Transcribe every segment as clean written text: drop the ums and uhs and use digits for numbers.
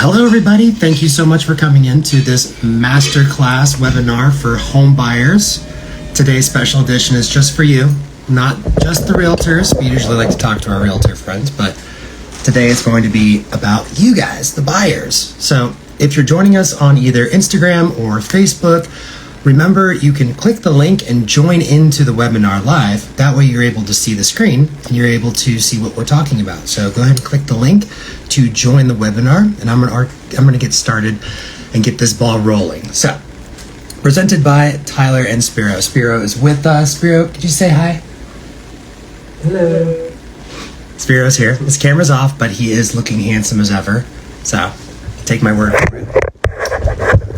Hello, everybody. Thank you so much for coming into this masterclass webinar for home buyers. Today's special edition is just for you, not just the realtors. We usually like to talk to our realtor friends, but today is going to be about you guys, the buyers. So if you're joining us on either Instagram or Facebook, remember you can click the link and join into the webinar live. That way you're able to see the screen and you're able to see what we're talking about. So go ahead and click the link to join the webinar, and I'm going to get started and get this ball rolling. So, presented by Tyler and Spiro. Spiro is with us. Spiro, could you say hi? Hello. Spiro's here. His camera's off, but he is looking handsome as ever. So, take my word for it.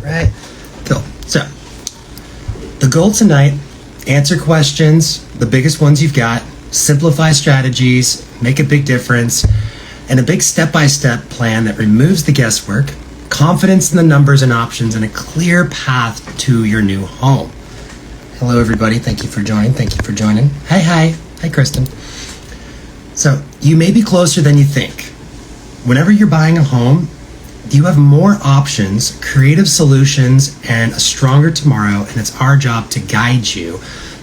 Right. Cool. So, the goal tonight, answer questions, the biggest ones you've got, simplify strategies, make a big difference, and a big step-by-step plan that removes the guesswork, confidence in the numbers and options, and a clear path to your new home. Hello, everybody. Thank you for joining. Hi, Kristen. So, you may be closer than you think. Whenever you're buying a home, you have more options, creative solutions, and a stronger tomorrow, and it's our job to guide you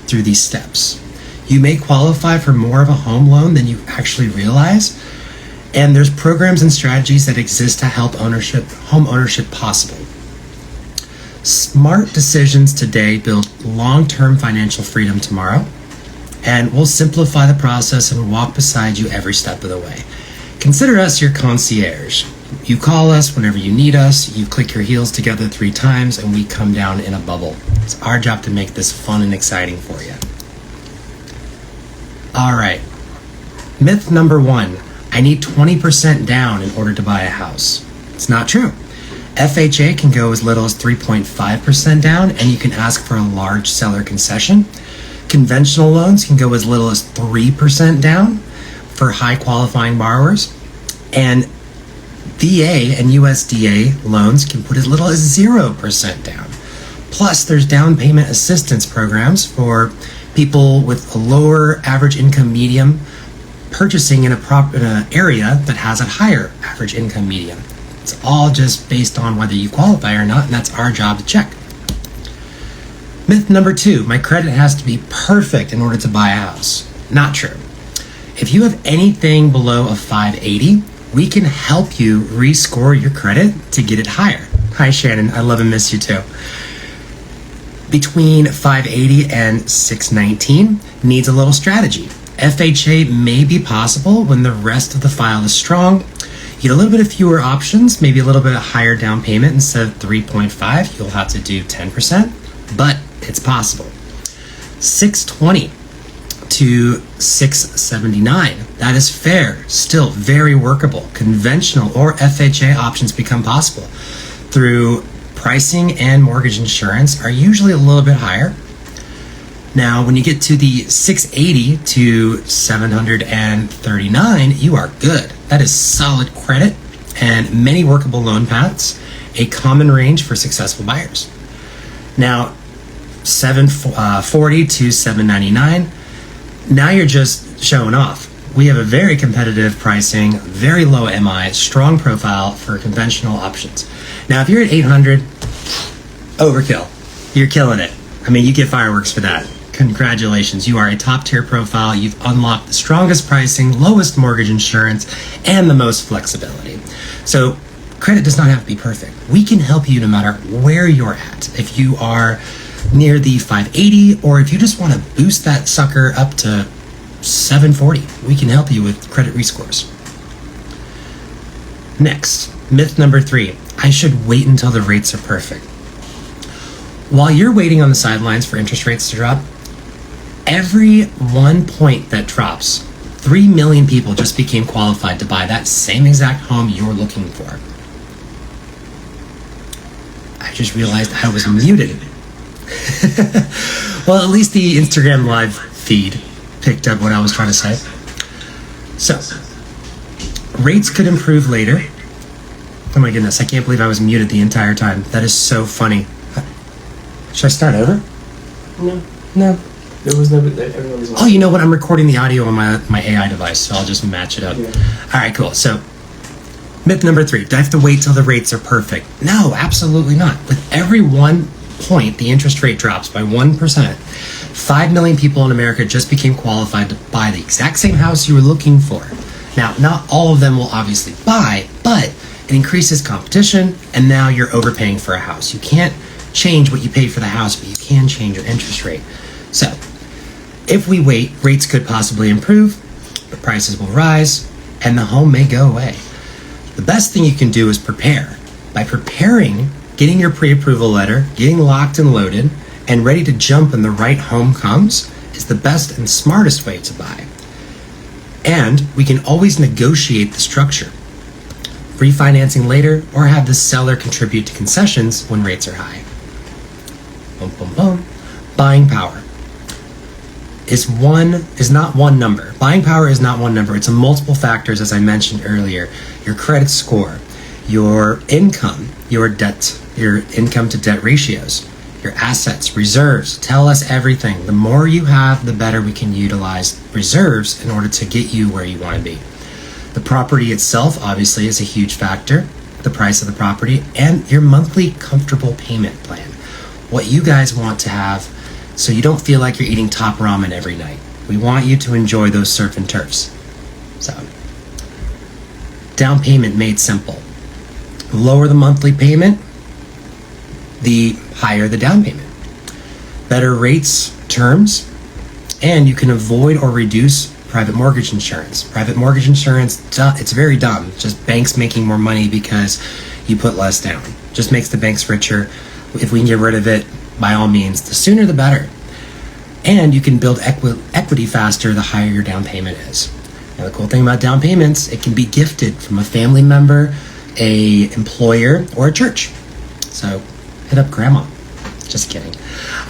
through these steps. You may qualify for more of a home loan than you actually realize, and there's programs and strategies that exist to help home ownership possible. Smart decisions today build long-term financial freedom tomorrow, and we'll simplify the process and walk beside you every step of the way. Consider us your concierge. You call us whenever you need us, you click your heels together 3 times, and we come down in a bubble. It's our job to make this fun and exciting for you. All right. Myth number 1. I need 20% down in order to buy a house. It's not true. FHA can go as little as 3.5% down, and you can ask for a large seller concession. Conventional loans can go as little as 3% down for high qualifying borrowers. And VA and USDA loans can put as little as 0% down. Plus, there's down payment assistance programs for people with a lower average income medium purchasing in an area that has a higher average income median. It's all just based on whether you qualify or not, and that's our job to check. Myth number 2, my credit has to be perfect in order to buy a house. Not true. If you have anything below a 580, we can help you rescore your credit to get it higher. Hi, Shannon. I love and miss you too. Between 580 and 619 needs a little strategy. FHA may be possible when the rest of the file is strong. You get a little bit of fewer options, maybe a little bit of higher down payment. Instead of 3.5, you'll have to do 10%, but it's possible. 620 to 679, that is fair, still very workable. Conventional or FHA options become possible through pricing, and mortgage insurance are usually a little bit higher. Now, when you get to the 680 to 739, you are good. That is solid credit and many workable loan paths, a common range for successful buyers. Now, 740 to 799, now you're just showing off. We have a very competitive pricing, very low MI, strong profile for conventional options. Now, if you're at 800, overkill. You're killing it. I mean, you get fireworks for that. Congratulations, you are a top tier profile. You've unlocked the strongest pricing, lowest mortgage insurance, and the most flexibility. So credit does not have to be perfect. We can help you no matter where you're at. If you are near the 580, or if you just want to boost that sucker up to 740, we can help you with credit rescores. Next, myth number 3, I should wait until the rates are perfect. While you're waiting on the sidelines for interest rates to drop, every 1 point that drops, 3 million people just became qualified to buy that same exact home you're looking for. I just realized I was muted. Well, at least the Instagram live feed picked up what I was trying to say. So, rates could improve later. Oh my goodness, I can't believe I was muted the entire time. That is so funny. Should I start over? No. There was no. Everyone was. Oh, you know what? I'm recording the audio on my AI device, so I'll just match it up. Yeah. All right, cool. So, Myth number 3, do I have to wait till the rates are perfect? No, absolutely not. With every 1 point, the interest rate drops by 1%. 5 million people in America just became qualified to buy the exact same house you were looking for. Now, not all of them will obviously buy, but it increases competition, and now you're overpaying for a house. You can't change what you paid for the house, but you can change your interest rate. So, if we wait, rates could possibly improve, the prices will rise, and the home may go away. The best thing you can do is prepare. By preparing, getting your pre-approval letter, getting locked and loaded, and ready to jump when the right home comes is the best and smartest way to buy. And we can always negotiate the structure, refinancing later, or have the seller contribute to concessions when rates are high. Boom, boom, boom. Buying power is not one number. Buying power is not one number. It's a multiple factors, as I mentioned earlier. Your credit score, your income, your income to debt ratios, your assets, reserves. Tell us everything. The more you have, the better we can utilize reserves in order to get you where you want to be. The property itself, obviously, is a huge factor. The price of the property and your monthly comfortable payment plan. What you guys want to have so you don't feel like you're eating top ramen every night. We want you to enjoy those surf and turfs. So, down payment made simple. Lower the monthly payment, the higher the down payment. Better rates, terms, and you can avoid or reduce private mortgage insurance. Private mortgage insurance, it's very dumb. Just banks making more money because you put less down. Just makes the banks richer. If we can get rid of it, by all means, the sooner the better. And you can build equity faster the higher your down payment is. Now, the cool thing about down payments, it can be gifted from a family member, a employer, or a church. So hit up grandma. Just kidding.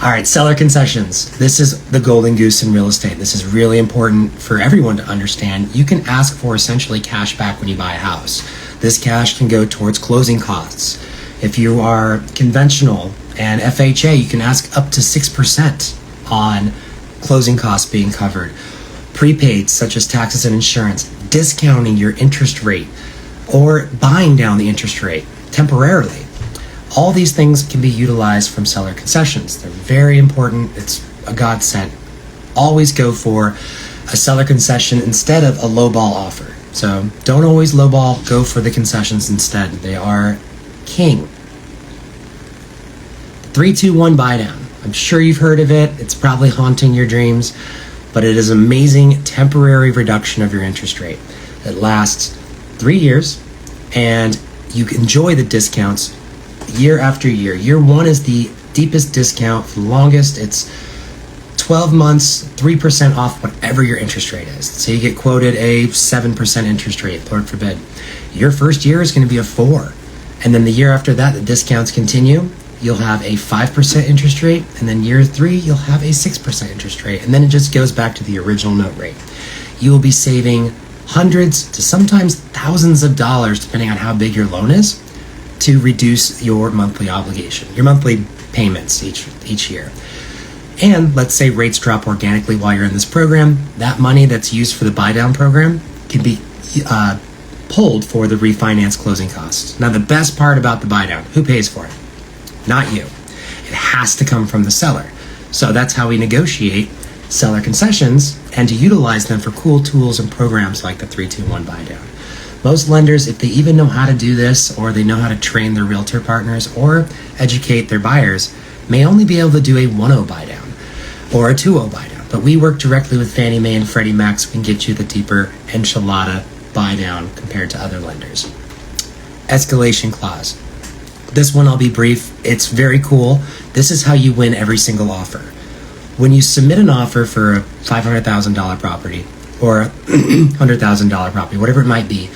All right, seller concessions. This is the golden goose in real estate. This is really important for everyone to understand. You can ask for essentially cash back when you buy a house. This cash can go towards closing costs. If you are conventional and FHA, you can ask up to 6% on closing costs being covered. Prepaid, such as taxes and insurance, discounting your interest rate, or buying down the interest rate temporarily. All these things can be utilized from seller concessions. They're very important. It's a godsend. Always go for a seller concession instead of a lowball offer. So don't always lowball, go for the concessions instead. They are king. 3-2-1 buy down. I'm sure you've heard of it. It's probably haunting your dreams, but it is an amazing temporary reduction of your interest rate. It lasts 3 years, and you enjoy the discounts year after year. Year 1 is the deepest discount for the longest. It's 12 months, 3% off whatever your interest rate is. So you get quoted a 7% interest rate, Lord forbid. Your first year is going to be a 4. And then the year after that, the discounts continue. You'll have a 5% interest rate, and then year 3, you'll have a 6% interest rate, and then it just goes back to the original note rate. You will be saving hundreds to sometimes thousands of dollars, depending on how big your loan is, to reduce your monthly obligation, your monthly payments each year. And let's say rates drop organically while you're in this program, that money that's used for the buy down program can be pulled for the refinance closing costs. Now, the best part about the buy down, who pays for it? Not you. It has to come from the seller. So that's how we negotiate seller concessions and to utilize them for cool tools and programs like the 3-2-1 buy down. Most lenders, if they even know how to do this, or they know how to train their realtor partners or educate their buyers, may only be able to do a 1-0 buy down or a 2-0 buy down. But we work directly with Fannie Mae and Freddie Mac, so we can get you the deeper enchilada buy down compared to other lenders. Escalation clause. This one I'll be brief. It's very cool. This is how you win every single offer. When you submit an offer for a $500,000 property or a $100,000 property, whatever it might be,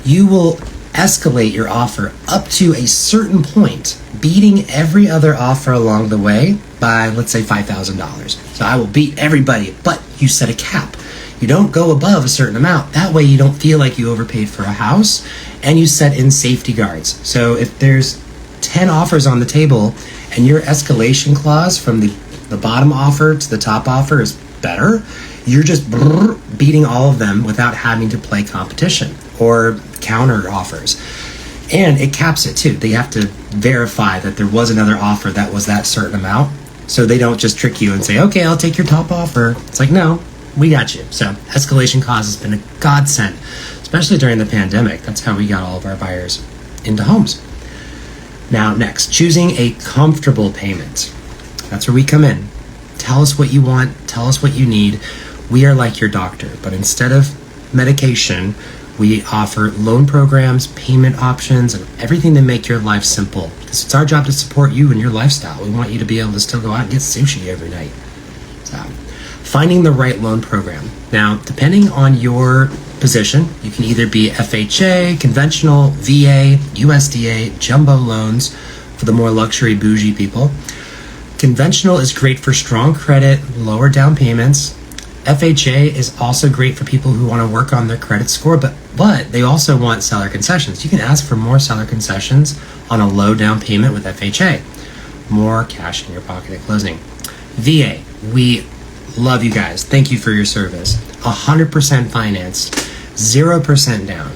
you will escalate your offer up to a certain point, beating every other offer along the way by, let's say, $5,000. So I will beat everybody, but you set a cap. You don't go above a certain amount. That way you don't feel like you overpaid for a house, and you set in safety guards. So if there's 10 offers on the table and your escalation clause from the bottom offer to the top offer is better, you're just beating all of them without having to play competition or counter offers. And it caps it too. They have to verify that there was another offer that was that certain amount. So they don't just trick you and say, okay, I'll take your top offer. It's like, no, we got you. So escalation clause has been a godsend, especially during the pandemic. That's how we got all of our buyers into homes. Now, next, choosing a comfortable payment. That's where we come in. Tell us what you want. Tell us what you need. We are like your doctor, but instead of medication, we offer loan programs, payment options, and everything to make your life simple. Because it's our job to support you and your lifestyle. We want you to be able to still go out and get sushi every night. So, finding the right loan program. Now, depending on your position, you can either be FHA, conventional, VA, USDA, jumbo loans for the more luxury bougie people. Conventional is great for strong credit, lower down payments. FHA is also great for people who want to work on their credit score, but they also want seller concessions. You can ask for more seller concessions on a low down payment with FHA. More cash in your pocket at closing. VA, we love you guys. Thank you for your service. 100% financed, 0% down.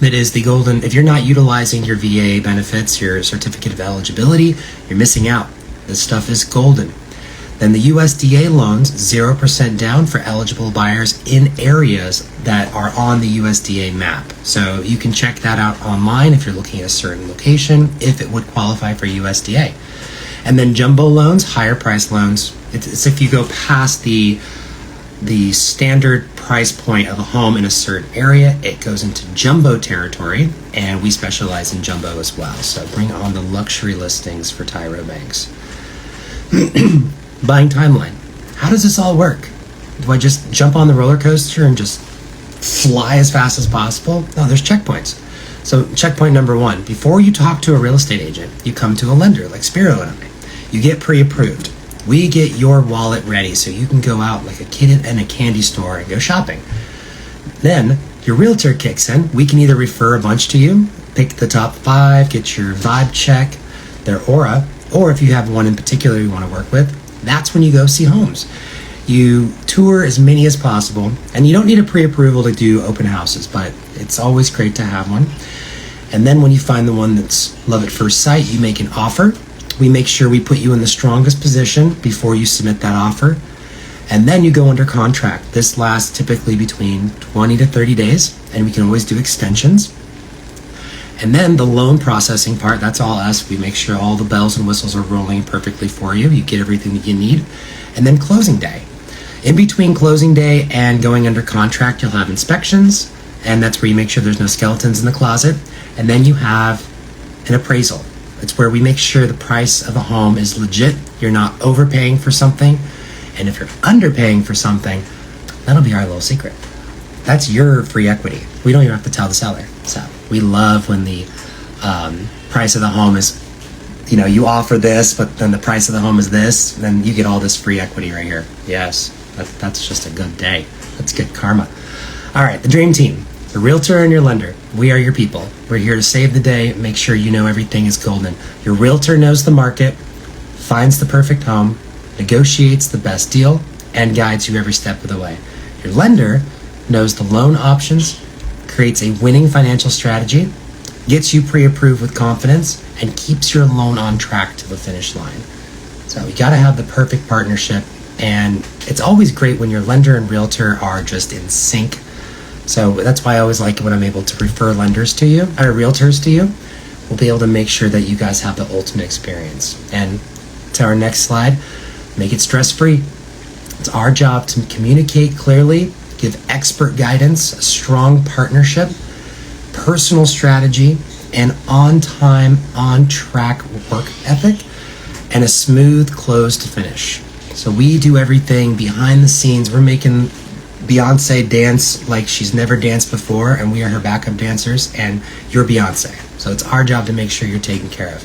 That is the golden. If you're not utilizing your VA benefits, your certificate of eligibility, you're missing out. This stuff is golden. Then the USDA loans, 0% down for eligible buyers in areas that are on the USDA map. So you can check that out online if you're looking at a certain location, if it would qualify for USDA. And then jumbo loans, higher price loans. It's if you go past the standard price point of a home in a certain area, it goes into jumbo territory, and we specialize in jumbo as well. So bring on the luxury listings for Tyro Banks. Buying timeline. How does this all work? Do I just jump on the roller coaster and just fly as fast as possible? No, there's checkpoints. So checkpoint number 1, before you talk to a real estate agent, you come to a lender like Spiro and I. You get pre-approved. We get your wallet ready so you can go out like a kid in a candy store and go shopping. Then your realtor kicks in. We can either refer a bunch to you, pick the top 5, get your vibe check, their aura, or if you have one in particular you want to work with, that's when you go see homes. You tour as many as possible, and you don't need a pre-approval to do open houses, but it's always great to have one. And then when you find the one that's love at first sight, you make an offer. We make sure we put you in the strongest position before you submit that offer. And then you go under contract. This lasts typically between 20 to 30 days, and we can always do extensions. And then the loan processing part, that's all us. We make sure all the bells and whistles are rolling perfectly for you. You get everything that you need. And then closing day. In between closing day and going under contract, you'll have inspections, and that's where you make sure there's no skeletons in the closet. And then you have an appraisal. It's where we make sure the price of a home is legit. You're not overpaying for something. And if you're underpaying for something, that'll be our little secret. That's your free equity. We don't even have to tell the seller. So we love when the price of the home is, you offer this, but then the price of the home is this, then you get all this free equity right here. Yes, that's just a good day. That's good karma. All right, the dream team, the realtor and your lender. We are your people. We're here to save the day, make sure you know everything is golden. Your realtor knows the market, finds the perfect home, negotiates the best deal, and guides you every step of the way. Your lender knows the loan options, creates a winning financial strategy, gets you pre-approved with confidence, and keeps your loan on track to the finish line. So you got to have the perfect partnership, and it's always great when your lender and realtor are just in sync. So that's why I always like it when I'm able to refer lenders to you, or realtors to you. We'll be able to make sure that you guys have the ultimate experience. And to our next slide, make it stress-free. It's our job to communicate clearly, give expert guidance, a strong partnership, personal strategy, and on-time, on-track work ethic, and a smooth close to finish. So we do everything behind the scenes. We're making Beyonce dance like she's never danced before, and we are her backup dancers, and you're Beyonce. So it's our job to make sure you're taken care of.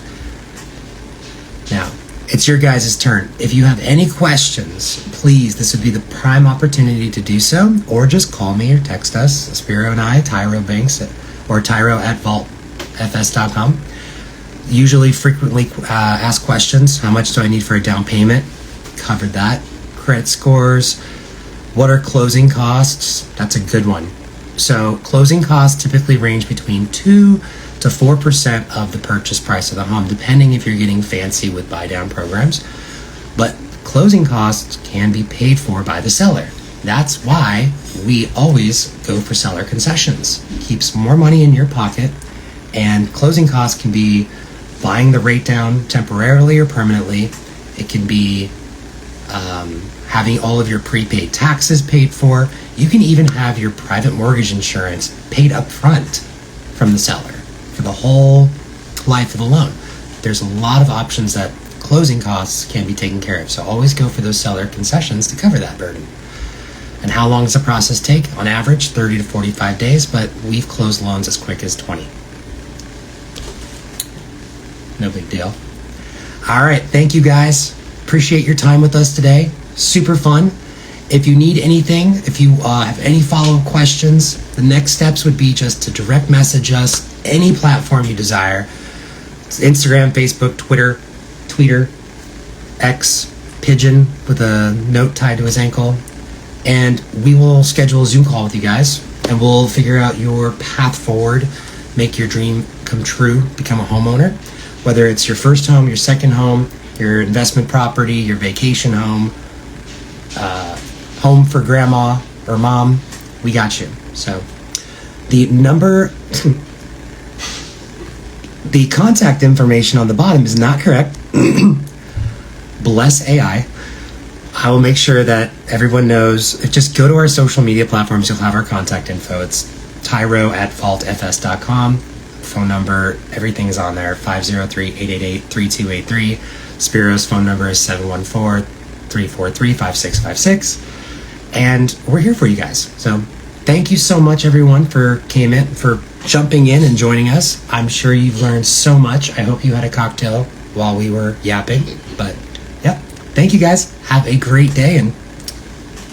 Now, it's your guys' turn. If you have any questions, please, this would be the prime opportunity to do so, or just call me or text us, Spiro and I, Tyro Banks, or Tyro at vaultfs.com. Usually frequently ask questions. How much do I need for a down payment? Covered that. Credit scores. What are closing costs? That's a good one. So closing costs typically range between 2 to 4% of the purchase price of the home, depending if you're getting fancy with buy down programs. But closing costs can be paid for by the seller. That's why we always go for seller concessions. Keeps more money in your pocket, and closing costs can be buying the rate down temporarily or permanently. It can be having all of your prepaid taxes paid for. You can even have your private mortgage insurance paid up front from the seller for the whole life of the loan. There's a lot of options that closing costs can be taken care of. So always go for those seller concessions to cover that burden. And how long does the process take? On average, 30 to 45 days, but we've closed loans as quick as 20. No big deal. All right, thank you guys. Appreciate your time with us today. Super fun. If you need anything, if you have any follow-up questions, the next steps would be just to direct message us any platform you desire. It's Instagram, Facebook, Twitter, Tweeter, X, Pigeon with a note tied to his ankle. And we will schedule a Zoom call with you guys, and we'll figure out your path forward, make your dream come true, become a homeowner. Whether it's your first home, your second home, your investment property, your vacation home, home for grandma or mom, we got you. So the number, the contact information on the bottom is not correct. Bless AI. I will make sure that everyone knows. Just go to our social media platforms. You'll have our contact info. It's tyro@faultfs.com. Phone number, everything is on there. 503-888-3283. Spiro's phone number is 714-343-5656. And we're here for you guys. So thank you so much, everyone, for jumping in and joining us. I'm sure you've learned so much. I hope you had a cocktail while we were yapping. But yeah, thank you guys. Have a great day, and